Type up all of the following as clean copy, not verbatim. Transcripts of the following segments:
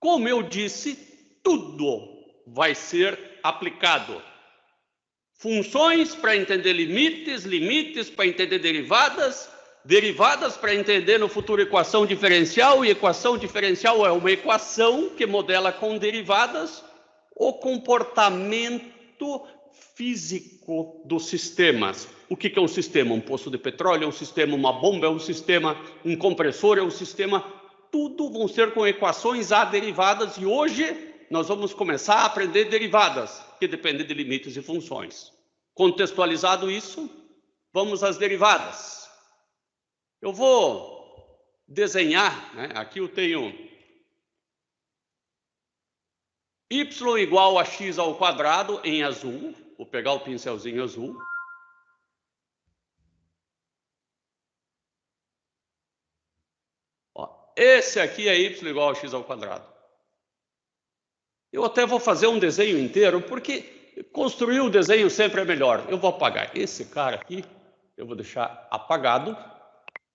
Como eu disse, tudo vai ser aplicado. Funções para entender limites, limites para entender derivadas, derivadas para entender no futuro equação diferencial, e equação diferencial é uma equação que modela com derivadas o comportamento físico dos sistemas. O que é um sistema? Um poço de petróleo é um sistema, uma bomba é um sistema, um compressor é um sistema. Tudo vão ser com equações aderivadas, e hoje nós vamos começar a aprender derivadas, que dependem de limites e funções. Contextualizado isso, vamos às derivadas. Eu vou desenhar, né? Aqui eu tenho y igual a x ao quadrado em azul. Vou pegar o pincelzinho azul. Ó, esse aqui é y igual a x ao quadrado. Eu até vou fazer um desenho inteiro, porque construir o desenho sempre é melhor. Eu vou apagar esse cara aqui, eu vou deixar apagado,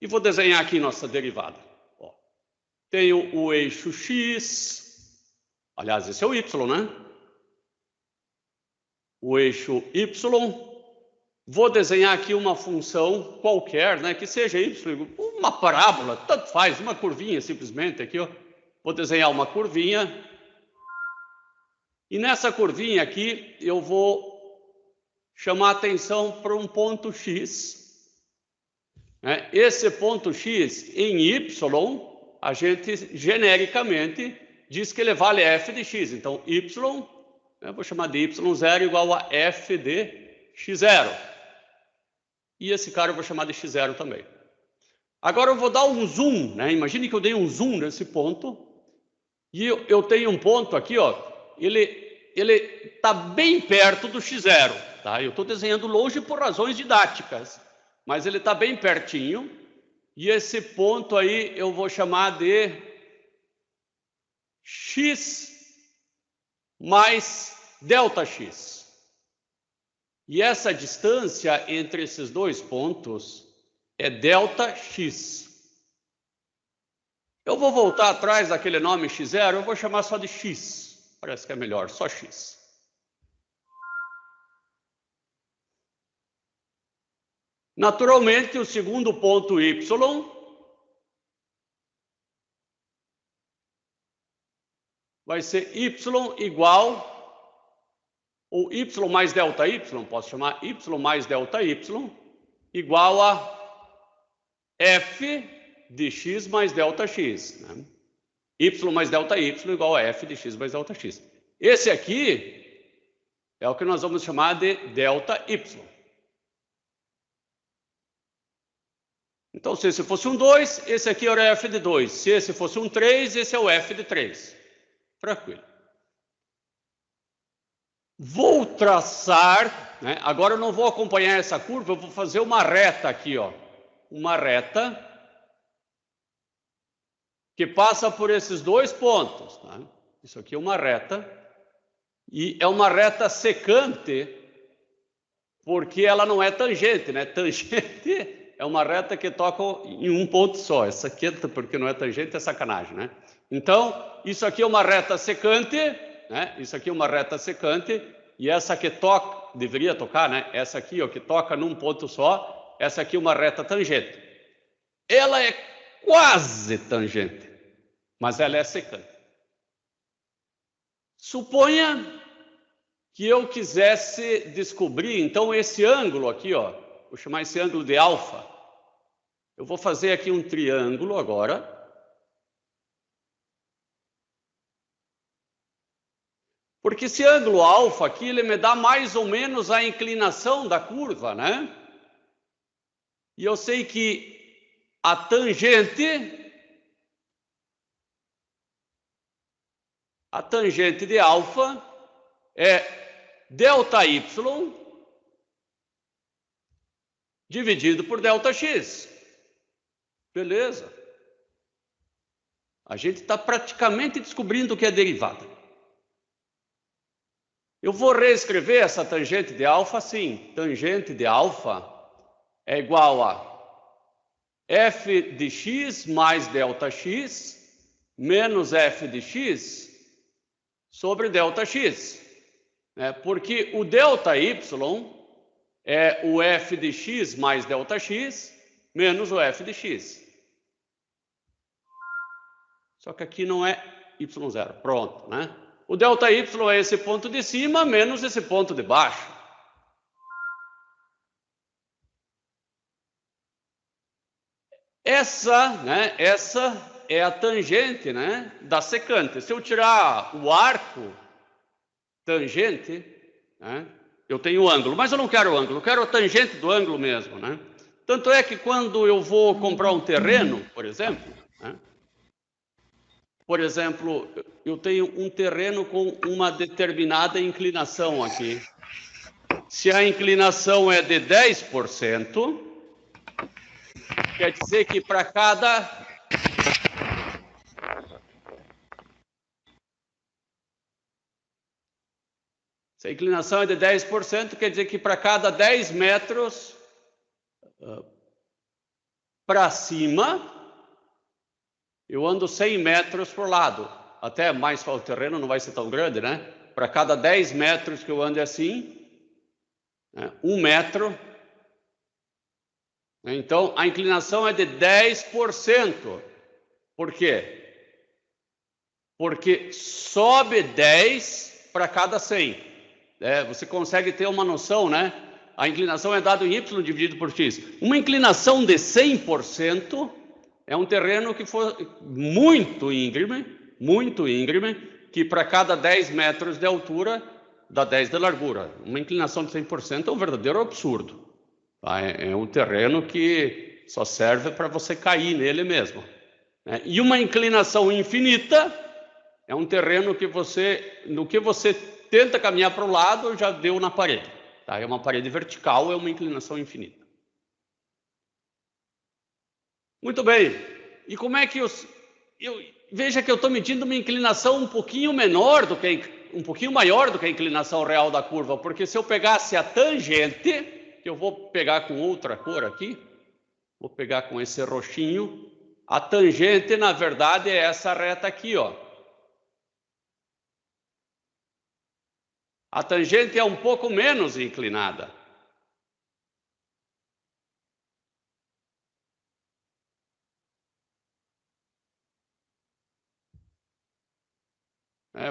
e vou desenhar aqui nossa derivada. Ó, tenho o eixo x, aliás, esse é o y, né? O eixo y. Vou desenhar aqui uma função qualquer, né? Que seja y, uma parábola, tanto faz, uma curvinha simplesmente aqui, ó. Vou desenhar uma curvinha. E nessa curvinha aqui, eu vou chamar atenção para um ponto x. Né? Esse ponto x em y, a gente genericamente diz que ele vale f de x. Então, y, eu vou chamar de y0 igual a f de x0. E esse cara eu vou chamar de x0 também. Agora eu vou dar um zoom, né? Imagine que eu dei um zoom nesse ponto. E eu tenho um ponto aqui, ó. Ele está bem perto do x0, tá? Eu estou desenhando longe por razões didáticas, mas ele está bem pertinho. E esse ponto aí eu vou chamar de x mais ΔX. E essa distância entre esses dois pontos é ΔX. Eu vou voltar atrás daquele nome x0, eu vou chamar só de x. Parece que é melhor, só x. Naturalmente, o segundo ponto y vai ser y igual, ou y mais ΔY, posso chamar y mais ΔY, igual a f de x mais ΔX, né? Y mais ΔY igual a f de x mais ΔX. Esse aqui é o que nós vamos chamar de ΔY. Então, se esse fosse um 2, esse aqui era f de 2. Se esse fosse um 3, esse é o f de 3. Tranquilo. Vou traçar, né? Agora eu não vou acompanhar essa curva, eu vou fazer uma reta aqui, ó. Uma reta que passa por esses dois pontos. Tá? Isso aqui é uma reta. E é uma reta secante, porque ela não é tangente, né? Tangente é uma reta que toca em um ponto só. Essa aqui, porque não é tangente, é sacanagem, né? Então, isso aqui é uma reta secante, né? Isso aqui é uma reta secante, e essa que toca, deveria tocar, né? Essa aqui, ó, que toca num ponto só, essa aqui é uma reta tangente. Ela é quase tangente, mas ela é secante. Suponha que eu quisesse descobrir, então, esse ângulo aqui, ó, vou chamar esse ângulo de alfa. Eu vou fazer aqui um triângulo agora. Porque esse ângulo alfa aqui, ele me dá mais ou menos a inclinação da curva, né? E eu sei que a tangente de alfa é ΔY dividido por ΔX. Beleza. A gente está praticamente descobrindo o que é derivada. Eu vou reescrever essa tangente de alfa assim. Tangente de alfa é igual a f de x mais ΔX menos f de x sobre ΔX. Porque o ΔY é o f de x mais ΔX menos o f de x. Só que aqui não é y0. Pronto, né? O ΔY é esse ponto de cima menos esse ponto de baixo. Essa é a tangente, né, da secante. Se eu tirar o arco tangente, né, eu tenho o ângulo, mas eu não quero o ângulo, eu quero a tangente do ângulo mesmo, né? Tanto é que quando eu vou comprar um terreno, por exemplo, né, eu tenho um terreno com uma determinada inclinação aqui. Se a inclinação é de 10%, quer dizer que para cada... Se a inclinação é de 10%, quer dizer que para cada 10 metros para cima, eu ando 100 metros por lado. Até mais, o terreno não vai ser tão grande, né? Para cada 10 metros que eu ando assim, 1 metro. Então, a inclinação é de 10%. Por quê? Porque sobe 10 para cada 100. Você consegue ter uma noção, né? A inclinação é dado em y dividido por x. Uma inclinação de 100% é um terreno que for muito íngreme, que para cada 10 metros de altura dá 10 de largura. Uma inclinação de 100% é um verdadeiro absurdo. É um terreno que só serve para você cair nele mesmo. E uma inclinação infinita é um terreno que no que você tenta caminhar para o lado, já deu na parede. É uma parede vertical, é uma inclinação infinita. Muito bem. E como é que veja que eu estou medindo uma inclinação um pouquinho maior do que a inclinação real da curva, porque se eu pegasse a tangente, que eu vou pegar com outra cor aqui, vou pegar com esse roxinho, a tangente, na verdade, é essa reta aqui, ó. A tangente é um pouco menos inclinada.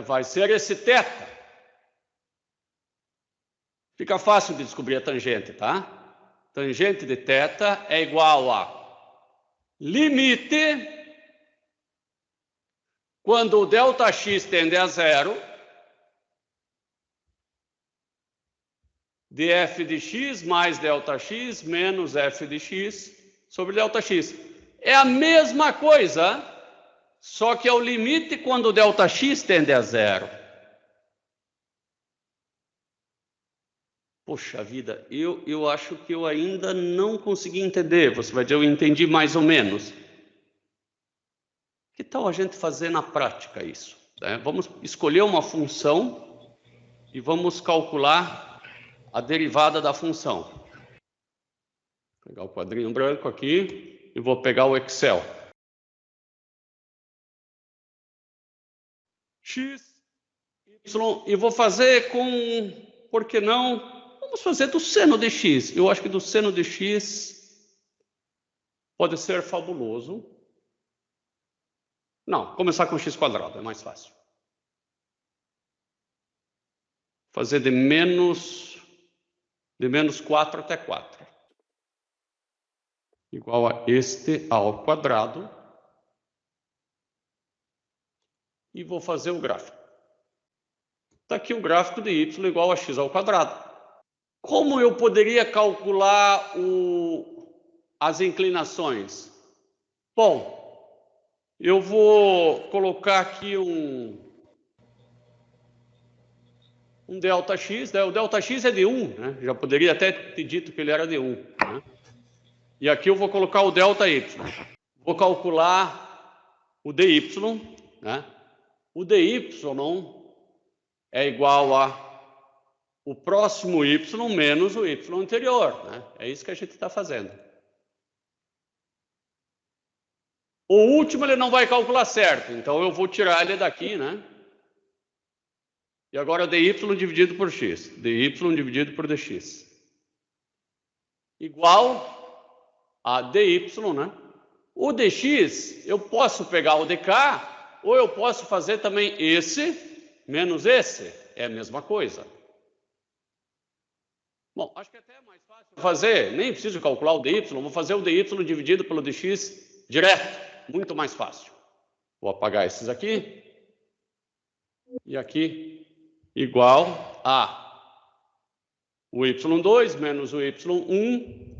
Vai ser esse θ. Fica fácil de descobrir a tangente, tá? Tangente de θ é igual a limite quando o ΔX tende a zero de f de x mais ΔX menos f de x sobre ΔX. É a mesma coisa, só que é o limite quando o ΔX tende a zero. Poxa vida, eu acho que eu ainda não consegui entender. Você vai dizer, eu entendi mais ou menos. Que tal a gente fazer na prática isso? Vamos escolher uma função e vamos calcular a derivada da função. Vou pegar o quadrinho branco aqui e vou pegar o Excel. X, Y, e vou fazer com, por que não? Vamos fazer do seno de x. Eu acho que do seno de x pode ser fabuloso. Não, começar com x quadrado, é mais fácil. Fazer de menos 4 até 4. Igual a este ao quadrado. E vou fazer o gráfico. Está aqui o gráfico de y igual a x ao quadrado. Como eu poderia calcular as inclinações? Bom, eu vou colocar aqui um ΔX, né? O ΔX é de 1, né? Já poderia até ter dito que ele era de 1. Né? E aqui eu vou colocar o ΔY. Vou calcular o dy, né? O dy é igual a o próximo y menos o y anterior. Né? É isso que a gente está fazendo. O último ele não vai calcular certo, então eu vou tirar ele daqui, né? E agora dy dividido por x. dy dividido por dx. Igual a dy, né? O dx, eu posso pegar o dk, ou eu posso fazer também esse menos esse. É a mesma coisa. Bom, acho que até é mais fácil fazer, nem preciso calcular o dy, vou fazer o dy dividido pelo dx direto. Muito mais fácil. Vou apagar esses aqui. E aqui, igual a o y2 menos o y1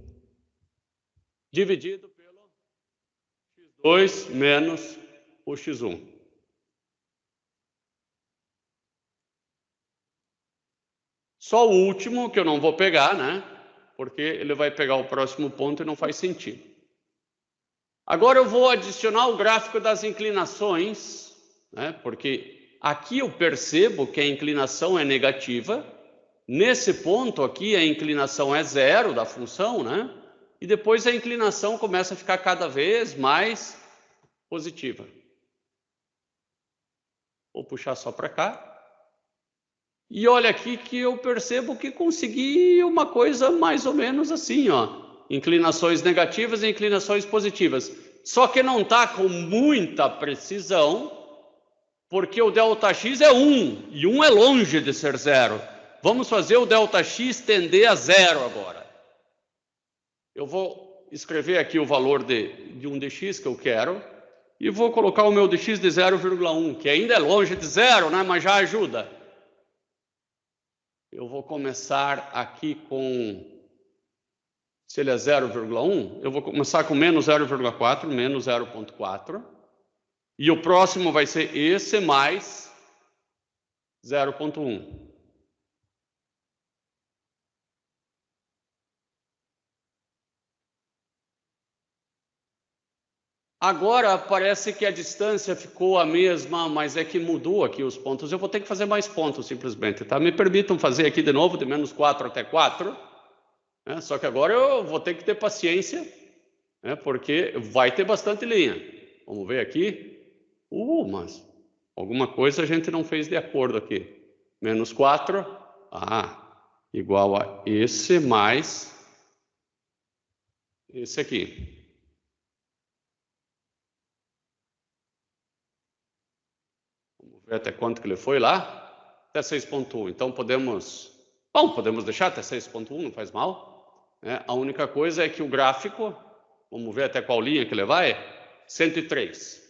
dividido pelo x2 menos o x1. Só o último que eu não vou pegar, né? Porque ele vai pegar o próximo ponto e não faz sentido. Agora eu vou adicionar o gráfico das inclinações, né? Porque aqui eu percebo que a inclinação é negativa. Nesse ponto aqui a inclinação é zero da função, né? E depois a inclinação começa a ficar cada vez mais positiva. Vou puxar só para cá. E olha aqui que eu percebo que consegui uma coisa mais ou menos assim, ó. Inclinações negativas e inclinações positivas. Só que não está com muita precisão, porque o ΔX é 1, e 1 é longe de ser zero. Vamos fazer o ΔX tender a zero agora. Eu vou escrever aqui o valor de um dx que eu quero, e vou colocar o meu dx de 0,1, que ainda é longe de zero, né? Mas já ajuda. Eu vou começar aqui com, se ele é 0,1, eu vou começar com menos 0,4, menos 0,4. E o próximo vai ser esse mais 0,1. Agora parece que a distância ficou a mesma, mas é que mudou aqui os pontos. Eu vou ter que fazer mais pontos, simplesmente, tá? Me permitam fazer aqui de novo, de menos 4 até 4. Né? Só que agora eu vou ter que ter paciência, né? Porque vai ter bastante linha. Vamos ver aqui. Mas alguma coisa a gente não fez de acordo aqui. Menos 4, igual a esse mais esse aqui. Vamos ver até quanto que ele foi lá. Até 6,1. Então podemos deixar até 6,1, não faz mal. Né? A única coisa é que o gráfico, vamos ver até qual linha que ele vai, 103.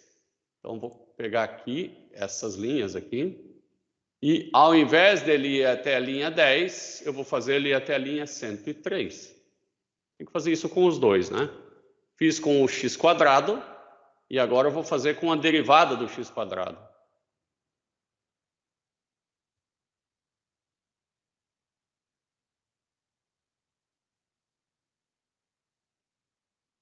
Então vou pegar aqui essas linhas aqui. E ao invés dele ir até a linha 10, eu vou fazer ele ir até a linha 103. Tem que fazer isso com os dois, né? Fiz com o x quadrado e agora eu vou fazer com a derivada do x quadrado.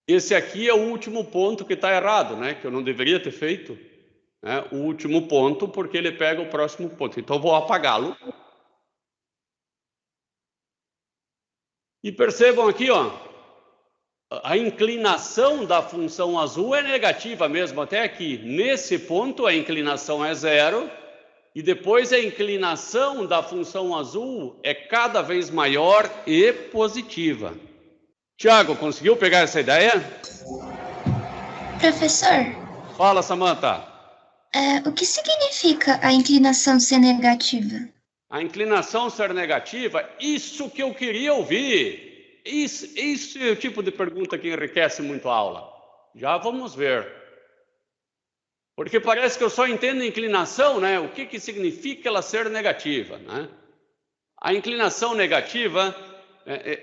Esse aqui é o último ponto que está errado, né? Que eu não deveria ter feito. Né? O último ponto, porque ele pega o próximo ponto. Então eu vou apagá-lo. E percebam aqui, ó, a inclinação da função azul é negativa mesmo até aqui. Nesse ponto a inclinação é zero e depois a inclinação da função azul é cada vez maior e positiva. Tiago, conseguiu pegar essa ideia? Professor. Fala, Samantha. O que significa a inclinação ser negativa? A inclinação ser negativa, isso que eu queria ouvir. Isso é o tipo de pergunta que enriquece muito a aula. Já vamos ver. Porque parece que eu só entendo inclinação, né? O que significa ela ser negativa, né? A inclinação negativa,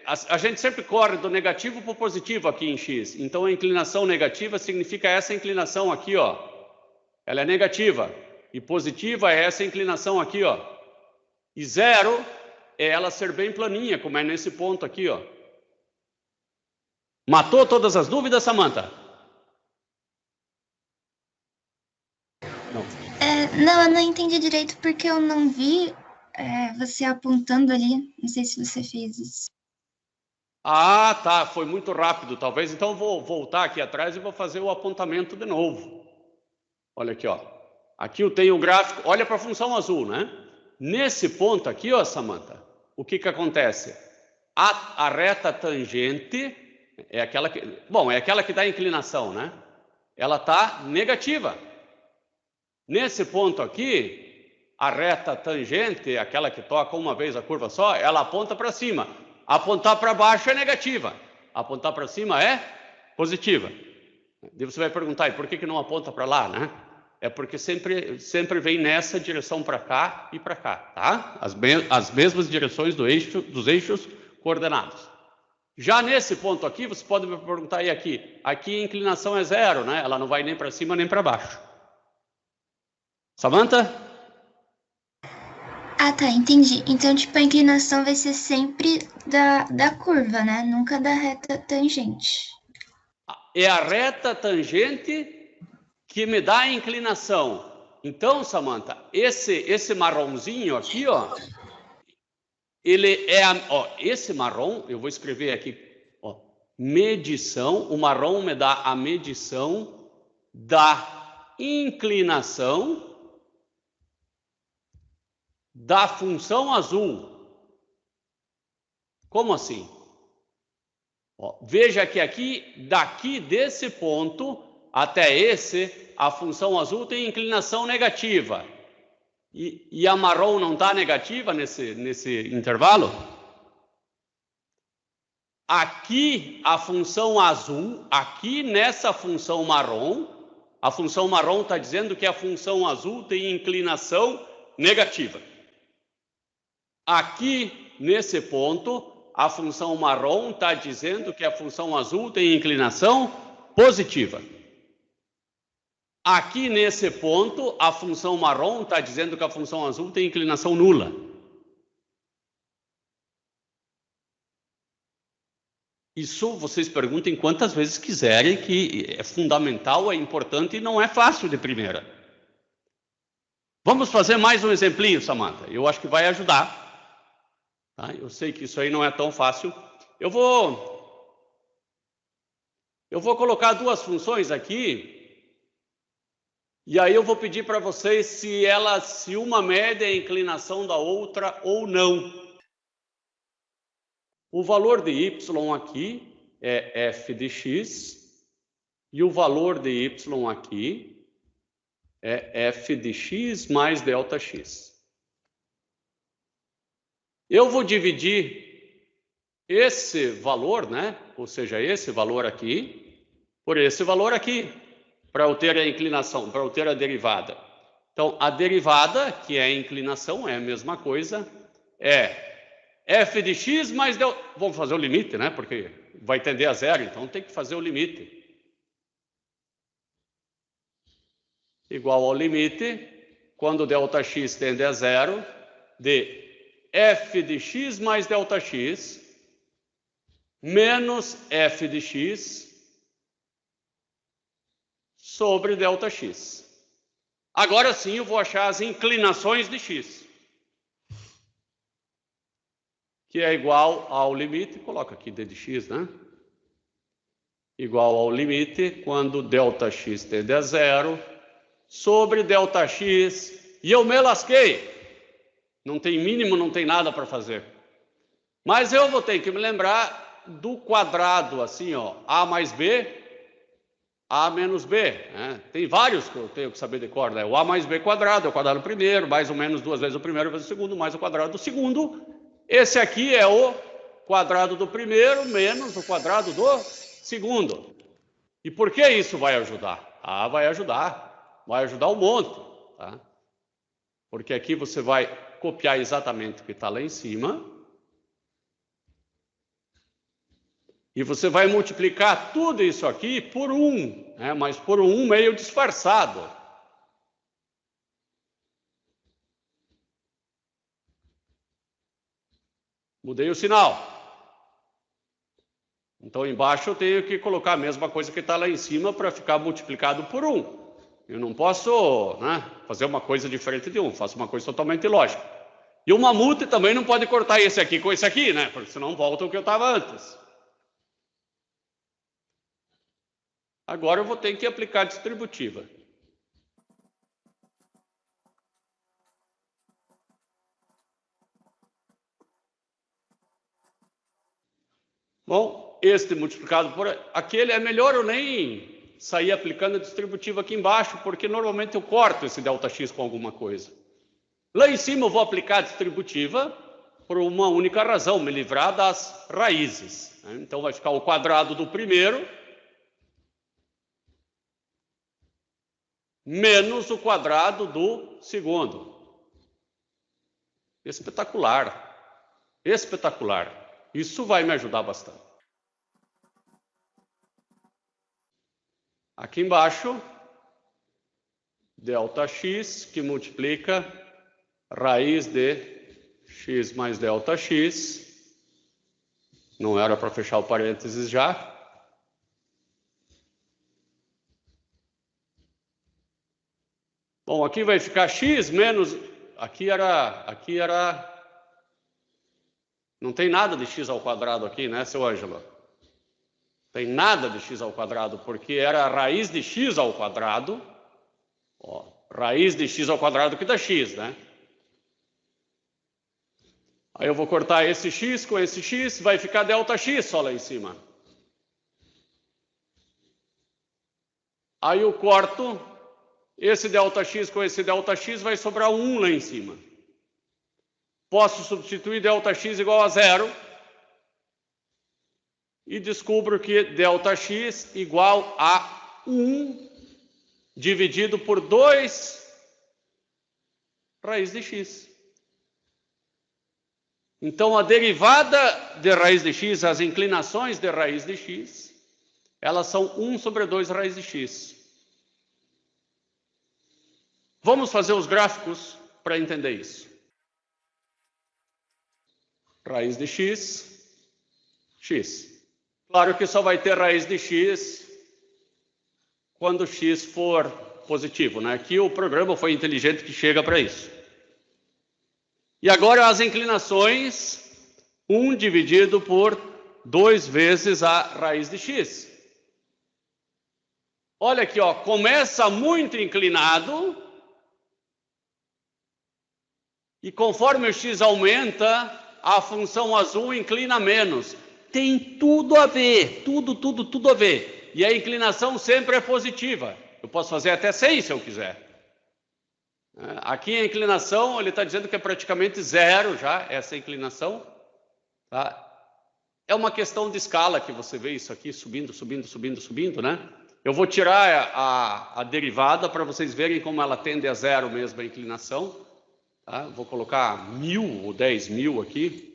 a gente sempre corre do negativo para o positivo aqui em x. Então a inclinação negativa significa essa inclinação aqui, ó. Ela é negativa. E positiva é essa inclinação aqui, ó. E zero é ela ser bem planinha, como é nesse ponto aqui, ó. Matou todas as dúvidas, Samantha? Não, eu não entendi direito porque eu não vi você apontando ali. Não sei se você fez isso. Ah, tá, foi muito rápido, talvez. Então, eu vou voltar aqui atrás e vou fazer o apontamento de novo. Olha aqui, ó. Aqui eu tenho o gráfico, olha para a função azul, né? Nesse ponto aqui, ó, Samantha, o que acontece? A reta tangente é aquela que... Bom, é aquela que dá inclinação, né? Ela está negativa. Nesse ponto aqui, a reta tangente, aquela que toca uma vez a curva só, ela aponta para cima. Apontar para baixo é negativa. Apontar para cima é positiva. E você vai perguntar, e por que não aponta para lá, né? É porque sempre vem nessa direção para cá e para cá, tá? As mesmas direções dos eixos coordenados. Já nesse ponto aqui, você pode me perguntar, e aqui? Aqui a inclinação é zero, né? Ela não vai nem para cima nem para baixo. Samantha? Ah, tá, entendi. Então, tipo, a inclinação vai ser sempre da curva, né? Nunca da reta tangente. É a reta tangente que me dá a inclinação. Então, Samantha, esse marronzinho aqui, ó, ele é, ó, esse marrom, eu vou escrever aqui, ó, medição, o marrom me dá a medição da inclinação da função azul. Como assim? Ó, veja que aqui, daqui desse ponto até esse, a função azul tem inclinação negativa. E a marrom não está negativa nesse intervalo? Aqui, a função azul, aqui nessa função marrom, a função marrom está dizendo que a função azul tem inclinação negativa. Aqui, nesse ponto, a função marrom está dizendo que a função azul tem inclinação positiva. Aqui nesse ponto, a função marrom está dizendo que a função azul tem inclinação nula. Isso vocês perguntem quantas vezes quiserem, que é fundamental, é importante e não é fácil de primeira. Vamos fazer mais um exemplinho, Samantha. Eu acho que vai ajudar. Tá? Eu sei que isso aí não é tão fácil. Eu vou colocar duas funções aqui. E aí eu vou pedir para vocês se uma mede a inclinação da outra ou não. O valor de y aqui é f de x e o valor de y aqui é f de x mais delta x. Eu vou dividir esse valor, né? Ou seja, esse valor aqui por esse valor aqui, para eu ter a inclinação, para eu ter a derivada. Então, a derivada, que é a inclinação, é a mesma coisa, é f de x mais delta... Vamos fazer o limite, né? Porque vai tender a zero, então tem que fazer o limite. Igual ao limite, quando delta x tende a zero, de f de x mais delta x menos f de x sobre delta x. Agora sim eu vou achar as inclinações de x, que é igual ao limite, coloca aqui d de x, né? Igual ao limite quando delta x tende a zero sobre delta x, e eu me lasquei. Não tem mínimo, não tem nada para fazer. Mas eu vou ter que me lembrar do quadrado, assim, ó, a mais b, a menos b, né? Tem vários que eu tenho que saber de cor, né? O a mais b quadrado é o quadrado do primeiro, mais ou menos duas vezes o primeiro vezes o segundo, mais o quadrado do segundo. Esse aqui é o quadrado do primeiro menos o quadrado do segundo. E por que isso vai ajudar? Ah, vai ajudar um monte, tá? Porque aqui você vai copiar exatamente o que está lá em cima. E você vai multiplicar tudo isso aqui por 1, né? Mas por 1 meio disfarçado. Mudei o sinal. Então, embaixo eu tenho que colocar a mesma coisa que está lá em cima para ficar multiplicado por 1. Eu não posso, né, fazer uma coisa diferente de 1, faço uma coisa totalmente lógica. E o mamute também não pode cortar esse aqui com esse aqui, né? Porque senão volta o que eu estava antes. Agora eu vou ter que aplicar a distributiva. Bom, este multiplicado por aquele é melhor eu nem sair aplicando a distributiva aqui embaixo, porque normalmente eu corto esse ΔX com alguma coisa. Lá em cima eu vou aplicar a distributiva por uma única razão, me livrar das raízes. Então vai ficar o quadrado do primeiro menos o quadrado do segundo. Espetacular. Espetacular. Isso vai me ajudar bastante. Aqui embaixo, ΔX que multiplica raiz de x mais ΔX. Não era para fechar o parênteses já. Bom, aqui vai ficar x menos... Aqui era... Não tem nada de x ao quadrado aqui, né, seu Ângelo? Tem nada de x ao quadrado, porque era a raiz de x ao quadrado. Ó, raiz de x ao quadrado que dá x, né? Aí eu vou cortar esse x com esse x, vai ficar ΔX só lá em cima. Aí eu corto esse ΔX com esse ΔX, vai sobrar 1 lá em cima. Posso substituir ΔX igual a 0 e descubro que ΔX igual a 1 dividido por 2 raiz de x. Então, a derivada de raiz de x, as inclinações de raiz de x, elas são 1 sobre 2 raiz de x. Vamos fazer os gráficos para entender isso. Raiz de x, x. Claro que só vai ter raiz de x quando x for positivo, né? Aqui o programa foi inteligente que chega para isso. E agora as inclinações, 1 dividido por 2 vezes a raiz de x. Olha aqui, ó, começa muito inclinado e conforme o x aumenta, a função azul inclina menos. Tem tudo a ver, tudo a ver. E a inclinação sempre é positiva. Eu posso fazer até 100 se eu quiser. Aqui a inclinação, ele está dizendo que é praticamente 0 já, essa inclinação. Tá? É uma questão de escala que você vê isso aqui subindo, né? Eu vou tirar a derivada para vocês verem como ela tende a 0 mesmo a inclinação. Tá? Vou colocar 1000 ou 10.000 aqui.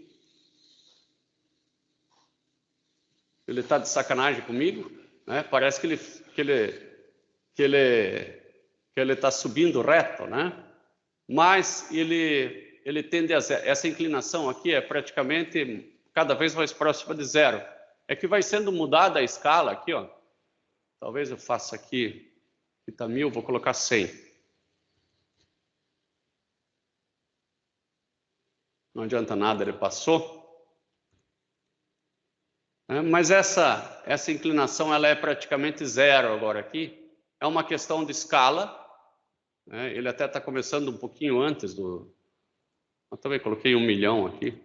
Ele está de sacanagem comigo, né? Parece que ele está subindo reto, né? Mas ele tende a zero. Essa inclinação aqui é praticamente cada vez mais próxima de 0. É que vai sendo mudada a escala aqui, ó. Talvez eu faça aqui, que está 1000, vou colocar 100. Não adianta nada, ele passou. Mas essa inclinação ela é praticamente 0 agora aqui. É uma questão de escala. Ele até está começando um pouquinho antes do... Eu também coloquei 1 milhão aqui.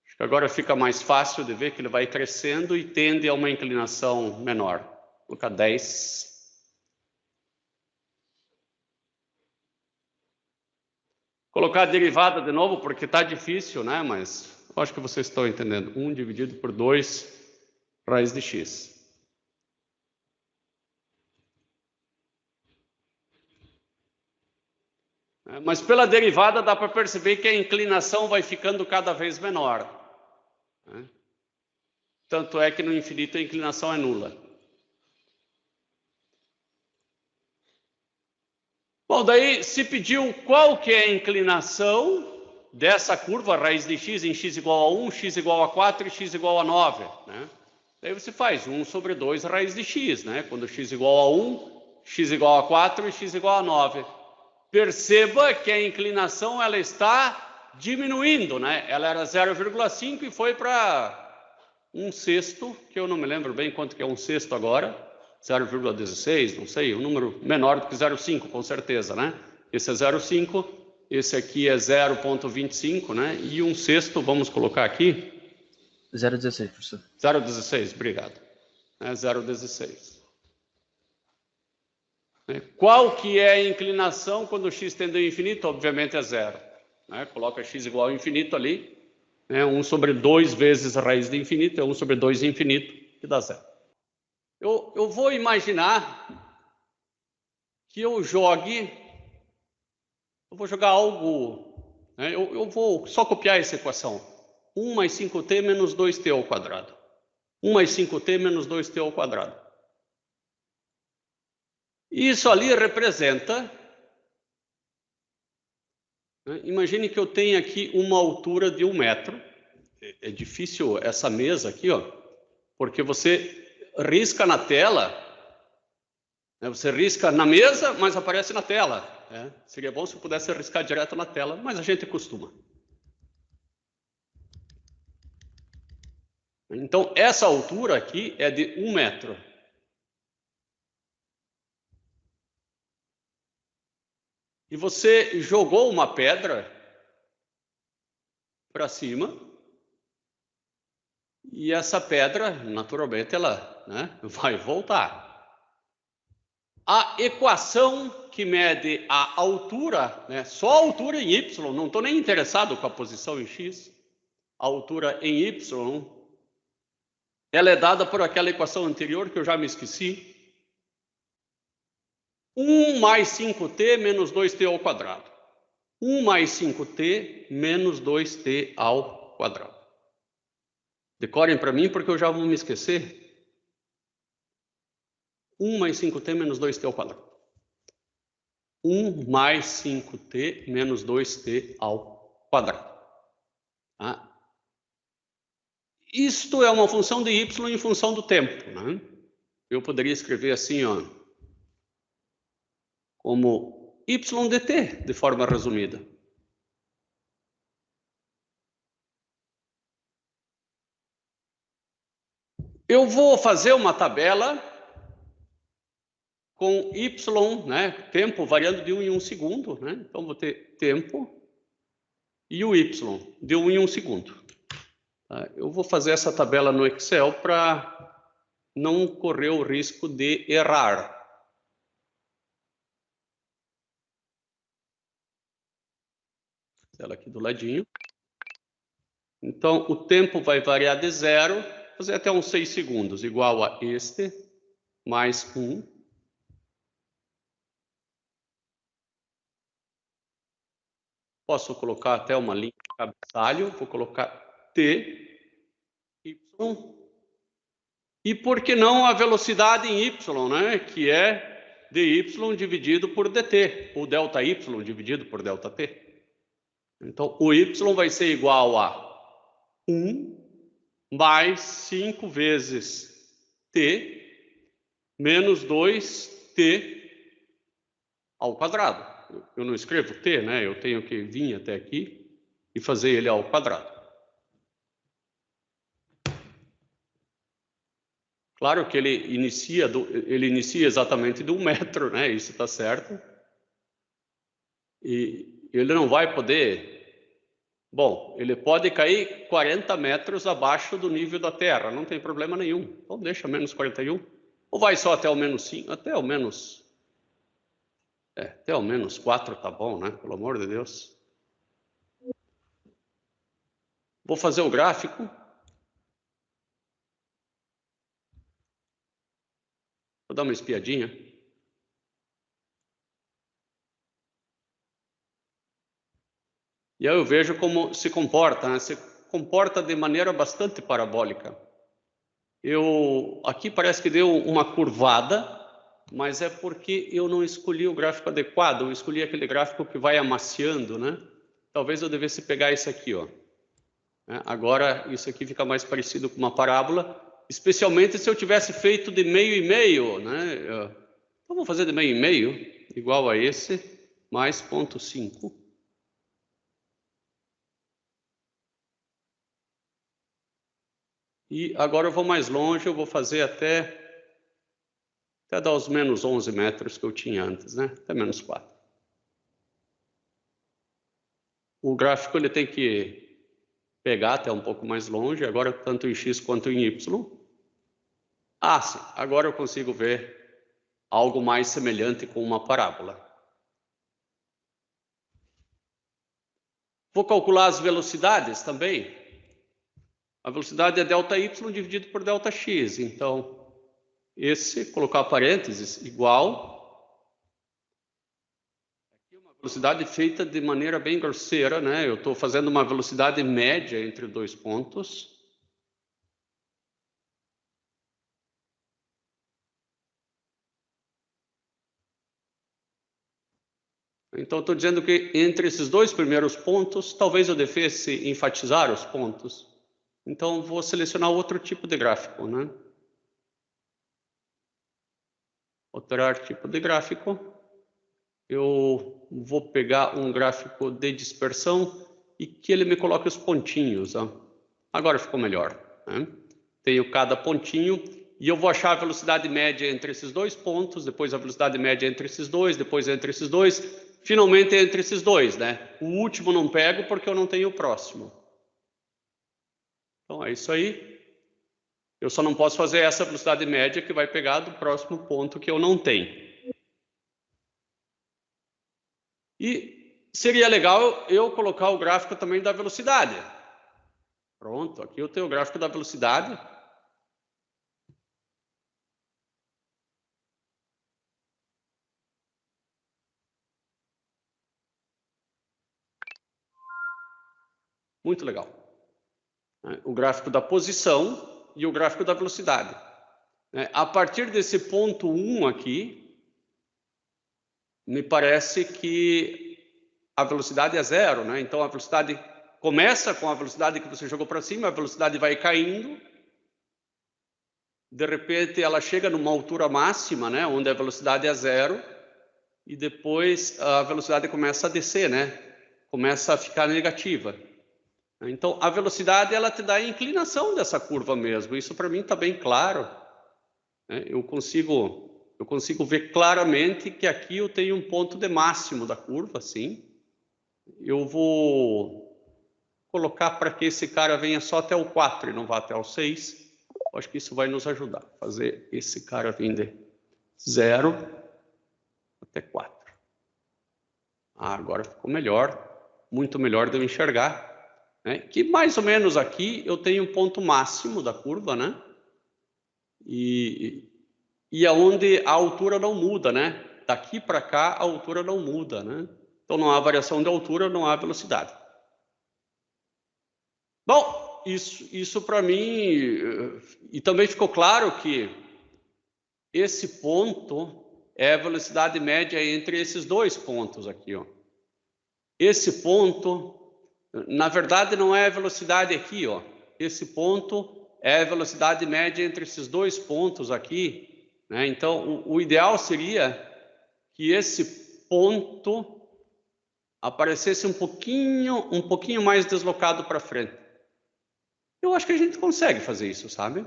Acho que agora fica mais fácil de ver que ele vai crescendo e tende a uma inclinação menor. Vou colocar 10. Colocar a derivada de novo, porque está difícil, né? Mas eu acho que vocês estão entendendo. 1 dividido por 2 raiz de x. Mas pela derivada dá para perceber que a inclinação vai ficando cada vez menor. Tanto é que no infinito a inclinação é nula. Bom, daí se pediu qual que é a inclinação dessa curva, raiz de x em x igual a 1, x igual a 4 e x igual a 9. Né? Daí você faz 1 sobre 2 raiz de x, né? Quando x igual a 1, x igual a 4 e x igual a 9. Perceba que a inclinação ela está diminuindo, né? Ela era 0,5 e foi para um sexto, que eu não me lembro bem quanto que é um sexto agora, 0,16, não sei, um número menor do que 0,5, com certeza, né? Esse é 0,5, esse aqui é 0,25, né? E um sexto, vamos colocar aqui? 0,16, professor. 0,16, obrigado. 0,16. Qual que é a inclinação quando x tende ao infinito? Obviamente é zero. Coloca x igual ao infinito ali. 1 sobre 2 vezes a raiz de infinito é 1 sobre 2 infinito, que dá zero. Eu vou imaginar que eu vou jogar algo, eu vou só copiar essa equação. 1 mais 5t menos 2t ao quadrado. 1 mais 5t menos 2t ao quadrado. Isso ali representa, imagine que eu tenho aqui uma altura de 1 metro. É difícil essa mesa aqui, ó, porque você risca na tela, você risca na mesa, mas aparece na tela. Seria bom se pudesse riscar direto na tela, mas a gente costuma. Então, essa altura aqui é de 1 metro. E você jogou uma pedra para cima, e essa pedra, naturalmente, ela vai voltar. A equação que mede a altura, só a altura em y, não estou nem interessado com a posição em x, a altura em y, ela é dada por aquela equação anterior que eu já me esqueci. 1 mais 5t menos 2t ao quadrado. 1 mais 5t menos 2t ao quadrado. Decorem para mim, porque eu já vou me esquecer. 1 mais 5t menos 2t ao quadrado. 1 mais 5t menos 2t ao quadrado. Isto é uma função de y em função do tempo. Eu poderia escrever assim, ó, como y dt, de forma resumida. Eu vou fazer uma tabela com y, tempo variando de 1 em 1 segundo. Então, vou ter tempo e o y de 1 em 1 segundo. Eu vou fazer essa tabela no Excel para não correr o risco de errar. Ela aqui do ladinho. Então, o tempo vai variar de 0, fazer até uns 6 segundos, igual a este, mais 1. Posso colocar até uma linha de cabeçalho, vou colocar t, y, e por que não a velocidade em y, que é dy dividido por dt, ou delta y dividido por delta t. Então, o y vai ser igual a 1 mais 5 vezes t menos 2t ao quadrado. Eu não escrevo t, eu tenho que vir até aqui e fazer ele ao quadrado. Claro que ele inicia exatamente de 1 metro, isso está certo. E ele não vai poder... Bom, ele pode cair 40 metros abaixo do nível da Terra, não tem problema nenhum. Então deixa menos 41. Ou vai só até o menos 5, até o menos 4 tá bom, pelo amor de Deus. Vou fazer o gráfico. Vou dar uma espiadinha. E aí eu vejo como se comporta, se comporta de maneira bastante parabólica. Aqui parece que deu uma curvada, mas é porque eu não escolhi o gráfico adequado, eu escolhi aquele gráfico que vai amaciando, Talvez eu devesse pegar esse aqui, ó. Agora isso aqui fica mais parecido com uma parábola, especialmente se eu tivesse feito de meio e meio, Então vou fazer de meio e meio, igual a esse, mais 0,5. E agora eu vou mais longe, eu vou fazer até dar os menos 11 metros que eu tinha antes, né? Até menos 4. O gráfico ele tem que pegar até um pouco mais longe, agora tanto em X quanto em Y. Ah, sim, agora eu consigo ver algo mais semelhante com uma parábola. Vou calcular as velocidades também. A velocidade é ΔY dividido por ΔX. Então, colocar parênteses, igual. Aqui é uma velocidade feita de maneira bem grosseira, né? Eu estou fazendo uma velocidade média entre dois pontos. Então, estou dizendo que entre esses dois primeiros pontos, talvez eu devesse enfatizar os pontos. Então, vou selecionar outro tipo de gráfico, né? Alterar tipo de gráfico. Eu vou pegar um gráfico de dispersão e que ele me coloque os pontinhos. Ó. Agora ficou melhor. Né? Tenho cada pontinho e eu vou achar a velocidade média entre esses dois pontos, depois a velocidade média entre esses dois, depois entre esses dois, finalmente entre esses dois, né? O último não pego porque eu não tenho o próximo. Então é isso aí. Eu só não posso fazer essa velocidade média que vai pegar do próximo ponto que eu não tenho. E seria legal eu colocar o gráfico também da velocidade. Pronto, aqui eu tenho o gráfico da velocidade. Muito legal. O gráfico da posição e o gráfico da velocidade. A partir desse ponto 1 aqui, me parece que a velocidade é 0, né? Então a velocidade começa com a velocidade que você jogou para cima, a velocidade vai caindo. De repente ela chega numa altura máxima, né? Onde a velocidade é 0. E depois a velocidade começa a descer, né? Começa a ficar negativa. Então, a velocidade, ela te dá a inclinação dessa curva mesmo. Isso, para mim, está bem claro. Eu consigo ver claramente que aqui eu tenho um ponto de máximo da curva, sim. Eu vou colocar para que esse cara venha só até o 4 e não vá até o 6. Eu acho que isso vai nos ajudar. Fazer esse cara vir de 0 até 4. Agora ficou melhor. Muito melhor de eu enxergar. Que mais ou menos aqui eu tenho um ponto máximo da curva, né? E aonde a altura não muda, né? Daqui para cá a altura não muda, né? Então não há variação de altura, não há velocidade. Bom, isso para mim, e também ficou claro que esse ponto é a velocidade média entre esses dois pontos aqui, ó. Esse ponto, na verdade, não é a velocidade aqui, ó. Esse ponto é a velocidade média entre esses dois pontos aqui, né? Então, o ideal seria que esse ponto aparecesse um pouquinho mais deslocado para frente. Eu acho que a gente consegue fazer isso, sabe?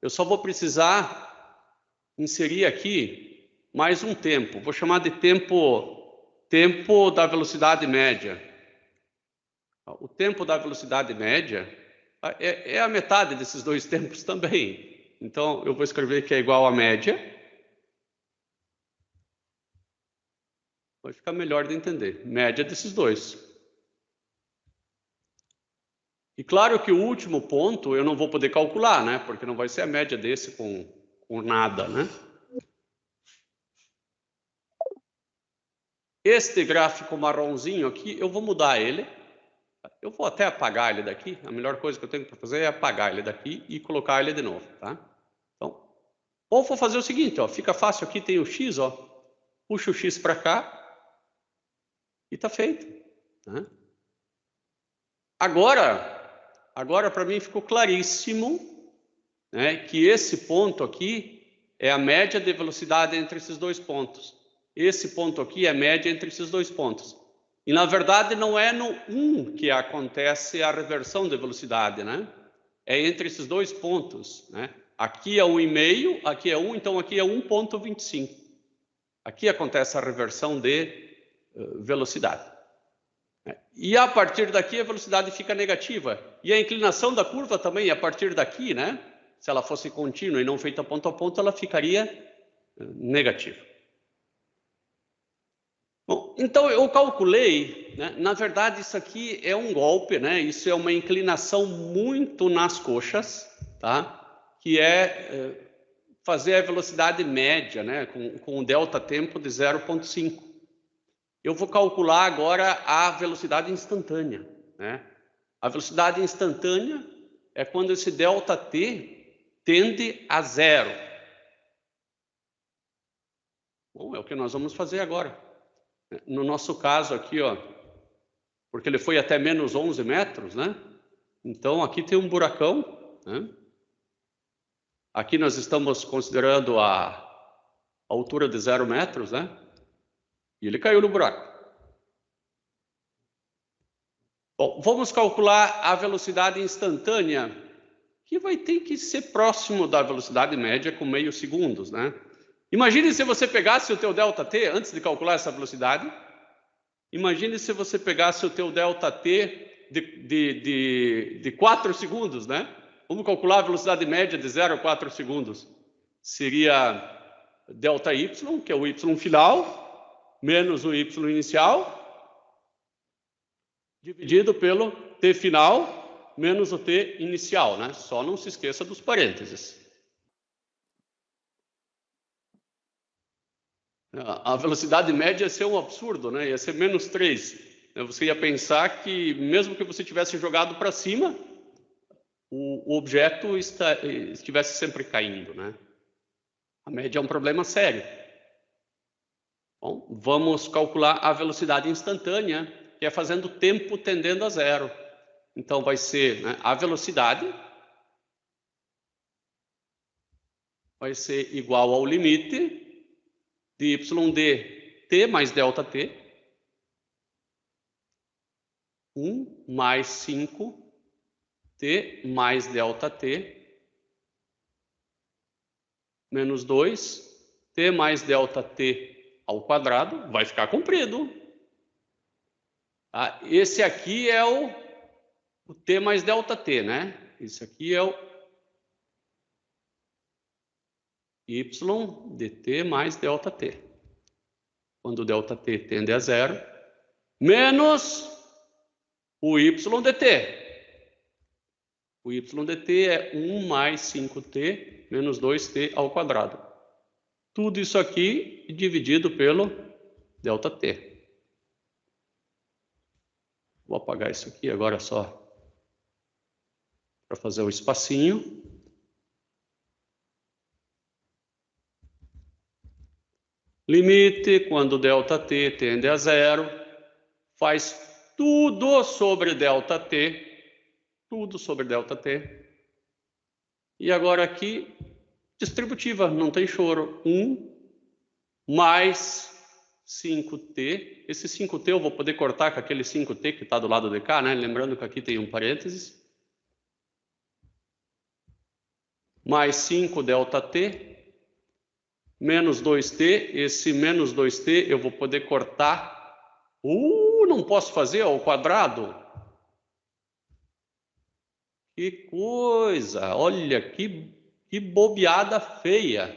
Eu só vou precisar inserir aqui mais um tempo. Vou chamar de tempo da velocidade média. O tempo da velocidade média é a metade desses dois tempos também. Então, eu vou escrever que é igual a média. Vai ficar melhor de entender. Média desses dois. E claro que o último ponto eu não vou poder calcular, né? Porque não vai ser a média desse com nada, né? Este gráfico marronzinho aqui, eu vou mudar ele. Eu vou até apagar ele daqui. A melhor coisa que eu tenho para fazer é apagar ele daqui e colocar ele de novo, tá? Então, ou vou fazer o seguinte, ó, fica fácil aqui, tem o X, ó. Puxa o X para cá e tá feito, né? Agora para mim ficou claríssimo, né, que esse ponto aqui é a média de velocidade entre esses dois pontos. Esse ponto aqui é a média entre esses dois pontos. E, na verdade, não é no 1 que acontece a reversão de velocidade, né? é entre esses dois pontos, né? Aqui é 1,5, aqui é 1, então aqui é 1,25. Aqui acontece a reversão de velocidade. E a partir daqui a velocidade fica negativa. E a inclinação da curva também, a partir daqui, né? Se ela fosse contínua e não feita ponto a ponto, ela ficaria negativa. Bom, então eu calculei, né? Na verdade isso aqui é um golpe, né? Isso é uma inclinação muito nas coxas, tá? Que é fazer a velocidade média, né? Com um delta tempo de 0,5. Eu vou calcular agora a velocidade instantânea, né? A velocidade instantânea é quando esse delta t tende a 0. Bom, é o que nós vamos fazer agora. No nosso caso aqui, ó, porque ele foi até menos 11 metros, né? Então aqui tem um buracão, né? Aqui nós estamos considerando a altura de 0 metros, né? E ele caiu no buraco. Bom, vamos calcular a velocidade instantânea, que vai ter que ser próximo da velocidade média com meio segundos, né? Imagine se você pegasse o teu ΔT, antes de calcular essa velocidade, imagine se você pegasse o teu ΔT de 4 segundos, né? Vamos calcular a velocidade média de 0 a 4 segundos. Seria ΔY, que é o Y final, menos o Y inicial, dividido pelo T final, menos o T inicial, né? Só não se esqueça dos parênteses. A velocidade média ia ser um absurdo, né? Ia ser menos 3. Você ia pensar que, mesmo que você tivesse jogado para cima, o objeto estivesse sempre caindo, né? A média é um problema sério. Bom, vamos calcular a velocidade instantânea, que é fazendo o tempo tendendo a 0. Então, vai ser, né, a velocidade vai ser igual ao limite de y de t mais ΔT, 1 mais 5t mais ΔT, menos 2t mais ΔT ao quadrado, vai ficar comprido. Ah, esse aqui é o t mais ΔT, né? Esse aqui é o y dt mais ΔT. Quando o ΔT tende a 0, menos o y dt. O y dt é 1 mais 5t menos 2t ao quadrado. Tudo isso aqui dividido pelo ΔT. Vou apagar isso aqui agora só para fazer o espacinho. Limite, quando ΔT tende a 0, faz tudo sobre ΔT, tudo sobre ΔT. E agora aqui, distributiva, não tem choro. 1 mais 5t. Esse 5t eu vou poder cortar com aquele 5t que está do lado de cá, né? Lembrando que aqui tem um parênteses. Mais 5 ΔT. Menos 2t, esse menos 2t eu vou poder cortar. Não posso fazer ao quadrado? Que coisa! Olha, que bobeada feia.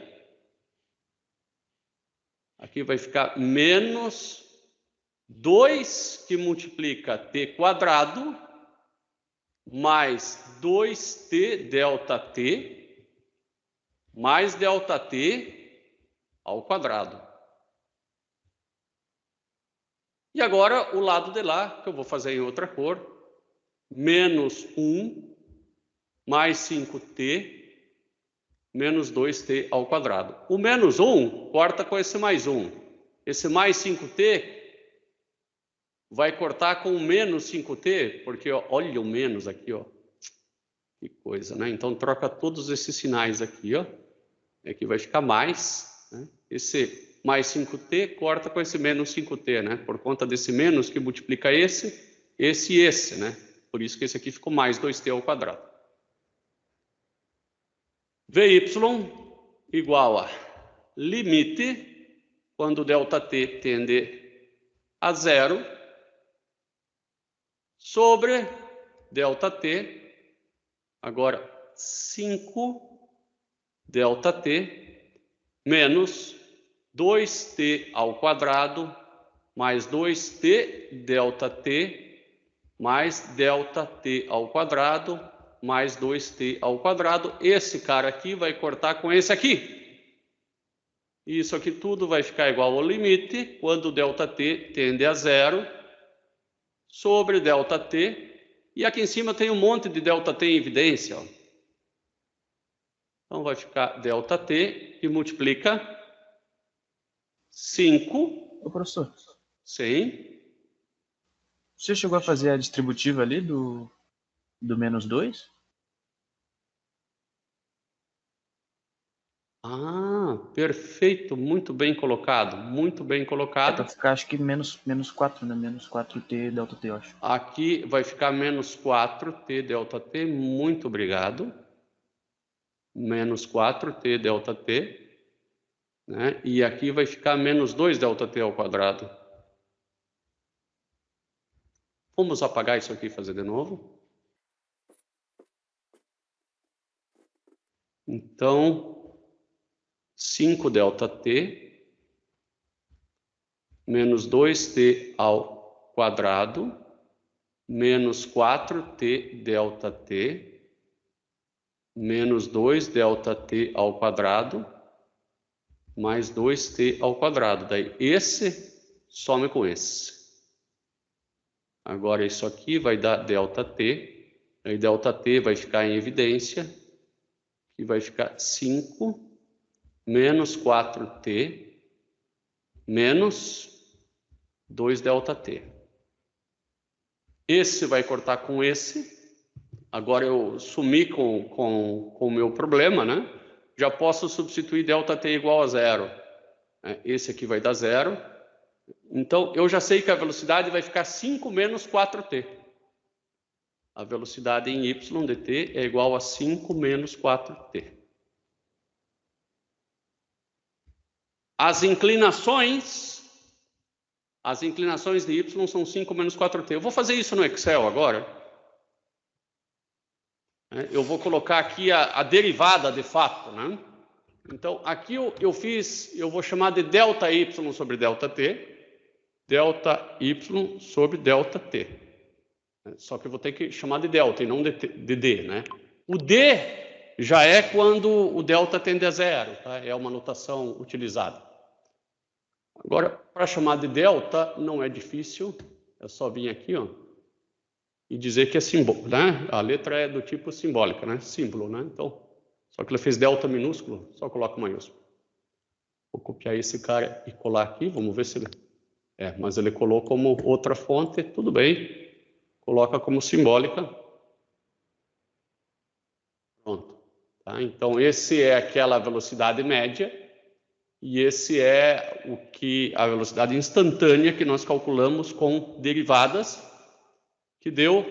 Aqui vai ficar menos 2 que multiplica t quadrado mais 2t ΔT mais ΔT ao quadrado. E agora o lado de lá, que eu vou fazer em outra cor, menos 1 mais 5t menos 2t ao quadrado. O menos 1 corta com esse mais 1. Esse mais 5t vai cortar com o menos 5t, porque ó, olha o menos aqui, ó. Que coisa, né? Então troca todos esses sinais aqui, ó. Aqui vai ficar mais. Esse mais 5t corta com esse menos 5t, né? Por conta desse menos que multiplica esse e esse, né? Por isso que esse aqui ficou mais 2t ao quadrado. Vy igual a limite, quando ΔT tende a zero, sobre ΔT, agora 5 ΔT, menos 2t ao quadrado, mais 2t ΔT, mais ΔT ao quadrado, mais 2t ao quadrado. Esse cara aqui vai cortar com esse aqui. Isso aqui tudo vai ficar igual ao limite, quando ΔT tende a zero, sobre ΔT. E aqui em cima tem um monte de ΔT em evidência. Ó. Então vai ficar ΔT, que multiplica 5. Ô, professor, Sim. você chegou a fazer a distributiva ali do menos 2? Ah, perfeito, muito bem colocado, muito bem É colocado. para ficar, acho que menos 4, né? Menos 4t ΔT, eu acho. Aqui vai ficar menos 4t ΔT, muito obrigado. Menos 4t ΔT, né? E aqui vai ficar menos 2 ΔT ao quadrado. Vamos apagar isso aqui e fazer de novo. Então, 5 ΔT menos 2t ao quadrado menos 4t ΔT menos 2 ΔT ao quadrado mais 2t ao quadrado. Daí esse some com esse. Agora isso aqui vai dar ΔT. Aí ΔT vai ficar em evidência. E vai ficar 5 menos 4t menos 2 ΔT. Esse vai cortar com esse. Agora eu sumi com o meu problema, né? Já posso substituir ΔT igual a zero. Esse aqui vai dar zero. Então, eu já sei que a velocidade vai ficar 5 menos 4t. A velocidade em y dt é igual a 5 menos 4t. As inclinações de y são 5 menos 4t. Eu vou fazer isso no Excel agora. Eu vou colocar aqui a derivada de fato, né? Então, aqui eu vou chamar de ΔY sobre ΔT, ΔY sobre ΔT. Só que eu vou ter que chamar de delta e não de d, né? O d já é quando o delta tende a zero, tá? É uma notação utilizada. Agora, para chamar de delta, não é difícil. É só vir aqui, ó, e dizer que é símbolo, né? A letra é do tipo simbólica, né? Símbolo, né? Então, só que ele fez delta minúsculo, só coloca maiúsculo. Vou copiar esse cara e colar aqui, vamos ver se ele... mas ele colou como outra fonte, tudo bem. Coloca como simbólica. Pronto. Tá? Então, esse é aquela velocidade média e esse é a velocidade instantânea que nós calculamos com derivadas, que deu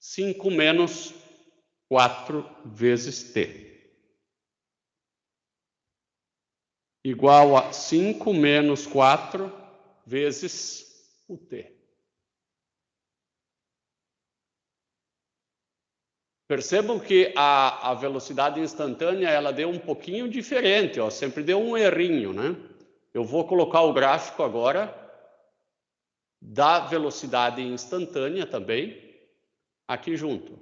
5 menos 4 vezes t. Igual a 5 menos 4 vezes o t. Percebam que a velocidade instantânea ela deu um pouquinho diferente, ó, sempre deu um errinho, né? Eu vou colocar o gráfico agora da velocidade instantânea também aqui junto.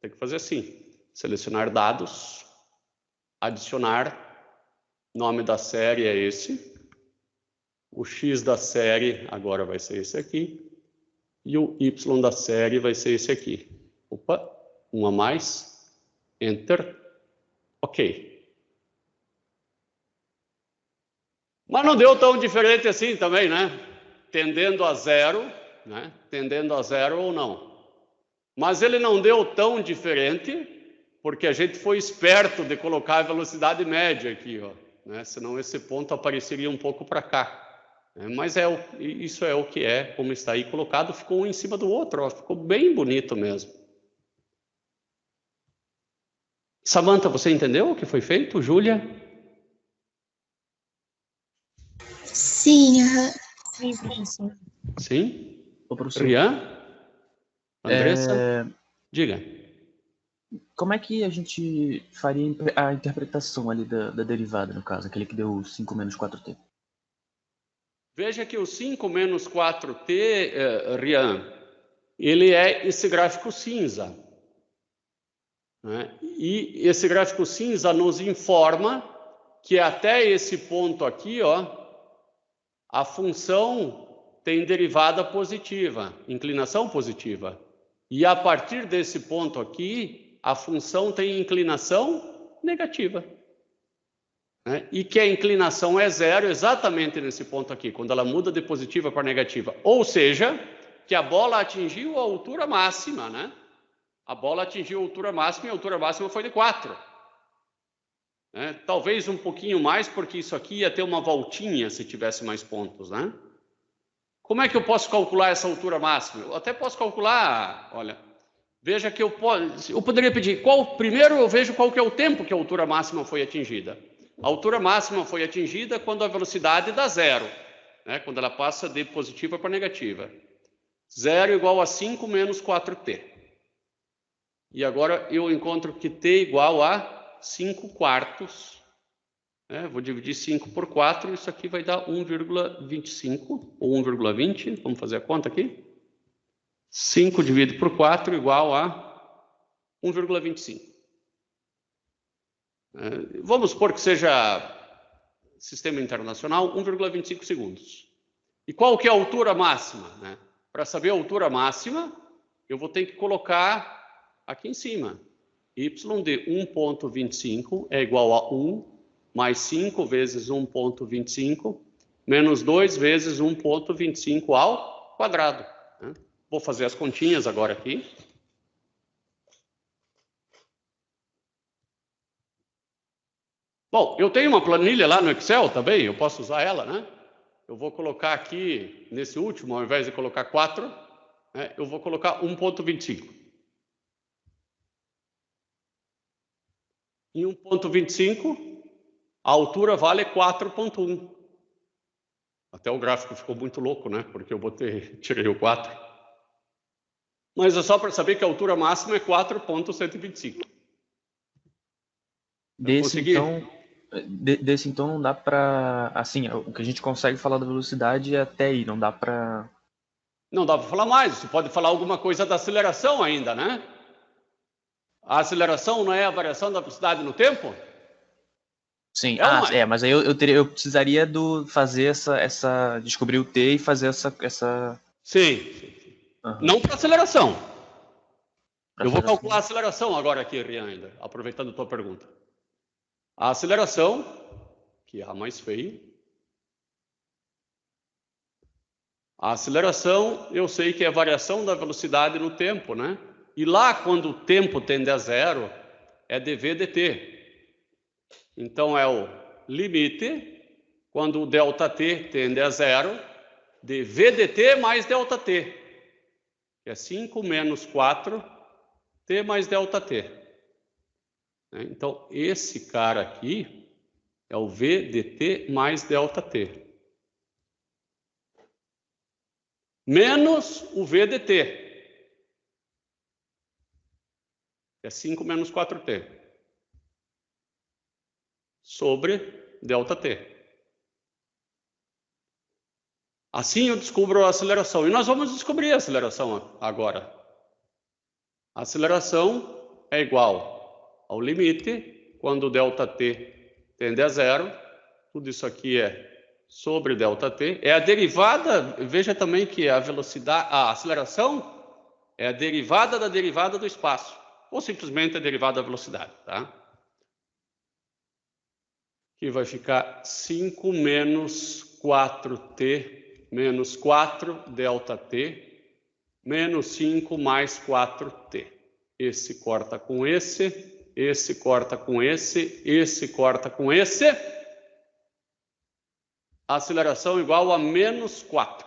Tem que fazer assim. Selecionar dados, adicionar, nome da série é esse, o X da série agora vai ser esse aqui, e o Y da série vai ser esse aqui. Opa, um a mais, Enter, ok. Mas não deu tão diferente assim também, né? Tendendo a zero, né? Tendendo a zero ou não. Mas ele não deu tão diferente, porque a gente foi esperto de colocar a velocidade média aqui, ó. né? Senão esse ponto apareceria um pouco para cá. Mas isso é o que é, como está aí colocado, ficou um em cima do outro, ó, ficou bem bonito mesmo. Samantha, você entendeu o que foi feito? Júlia? Sim, Sim, professor. Sim? Ô, professor, Rian? Andressa? Diga. como é que a gente faria a interpretação ali da derivada, no caso, aquele que deu 5 menos 4t? Veja que o 5 menos 4t, Rian, ele é esse gráfico cinza. Né? E esse gráfico cinza nos informa que até esse ponto aqui, ó, a função tem derivada positiva, inclinação positiva. E a partir desse ponto aqui, a função tem inclinação negativa. Né? E que a inclinação é zero exatamente nesse ponto aqui, quando ela muda de positiva para negativa. Ou seja, que a bola atingiu a altura máxima, né? A bola atingiu a altura máxima e a altura máxima foi de 4. Né? Talvez um pouquinho mais, porque isso aqui ia ter uma voltinha se tivesse mais pontos, né? Como é que eu posso calcular essa altura máxima? Eu até posso calcular, olha, veja que eu poderia pedir, primeiro eu vejo qual que é o tempo que a altura máxima foi atingida. A altura máxima foi atingida quando a velocidade dá zero, né? Quando ela passa de positiva para negativa. 0 igual a 5 menos 4t. E agora eu encontro que t igual a 5 quartos. Vou dividir 5 por 4, isso aqui vai dar 1,25 ou 1,20. Vamos fazer a conta aqui. 5 dividido por 4 igual a 1,25. Vamos supor que seja sistema internacional, 1,25 segundos. E qual que é a altura máxima? Né? Para saber a altura máxima, eu vou ter que colocar aqui em cima. Y de 1,25 é igual a 1 mais 5 vezes 1,25 menos 2 vezes 1,25 ao quadrado. Né? Vou fazer as continhas agora aqui. Bom, eu tenho uma planilha lá no Excel também, eu posso usar ela, né? Eu vou colocar aqui, nesse último, ao invés de colocar 4, né, eu vou colocar 1,25. Em 1,25, a altura vale 4,1. Até o gráfico ficou muito louco, né? Porque eu tirei o 4. Mas é só para saber que a altura máxima é 4,125. Desse então não dá para, assim, o que a gente consegue falar da velocidade é até aí, não dá para... Não dá para falar mais, você pode falar alguma coisa da aceleração ainda, né? A aceleração não é a variação da velocidade no tempo? Sim, mas aí eu precisaria fazer descobrir o t e fazer essa... Sim. Uhum. Não para aceleração. Eu vou calcular a aceleração agora aqui, Rian, ainda, aproveitando a tua pergunta. A aceleração, que é a mais feia. A aceleração, eu sei que é a variação da velocidade no tempo, né? E lá, quando o tempo tende a zero, é dv dt. Então, é o limite, quando o ΔT tende a zero, dv dt mais ΔT, que é 5 menos 4, t mais ΔT. Então, esse cara aqui é o v dt mais ΔT. Menos o v dt, que é 5 menos 4t, sobre ΔT. Assim eu descubro a aceleração. E nós vamos descobrir a aceleração agora. A aceleração é igual ao limite, quando o ΔT tende a zero, tudo isso aqui é sobre ΔT, é a derivada, veja também que a velocidade, a aceleração é a derivada da derivada do espaço, ou simplesmente a derivada da velocidade, tá? Que vai ficar 5 menos 4t menos 4 ΔT menos 5 mais 4t. Esse corta com esse corta com esse corta com esse. aceleração igual a menos 4.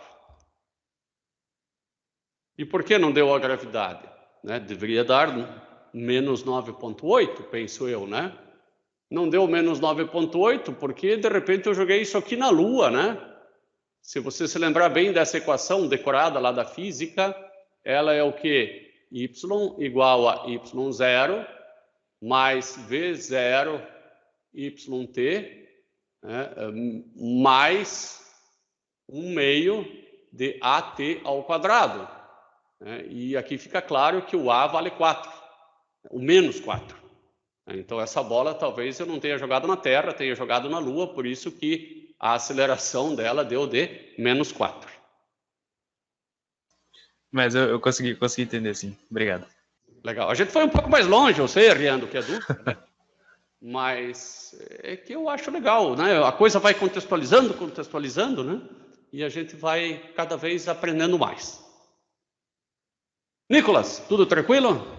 E por que não deu a gravidade? Né? Deveria dar menos 9,8, penso eu, né? Não deu menos 9,8 porque, de repente, eu joguei isso aqui na Lua, né? Se você se lembrar bem dessa equação decorada lá da física, ela é o quê? Y igual a y0 mais v0 yt, né? Mais 1 meio de at ao quadrado. Né? E aqui fica claro que o a vale 4, o menos 4. Então, essa bola talvez eu não tenha jogado na Terra, tenha jogado na Lua, por isso que a aceleração dela deu de menos 4. Mas eu consegui entender, sim. Obrigado. Legal. A gente foi um pouco mais longe, eu sei, Rian, do que a dúvida, né? Mas é que eu acho legal, né? A coisa vai contextualizando, né? E a gente vai cada vez aprendendo mais. Nicolas, tudo tranquilo?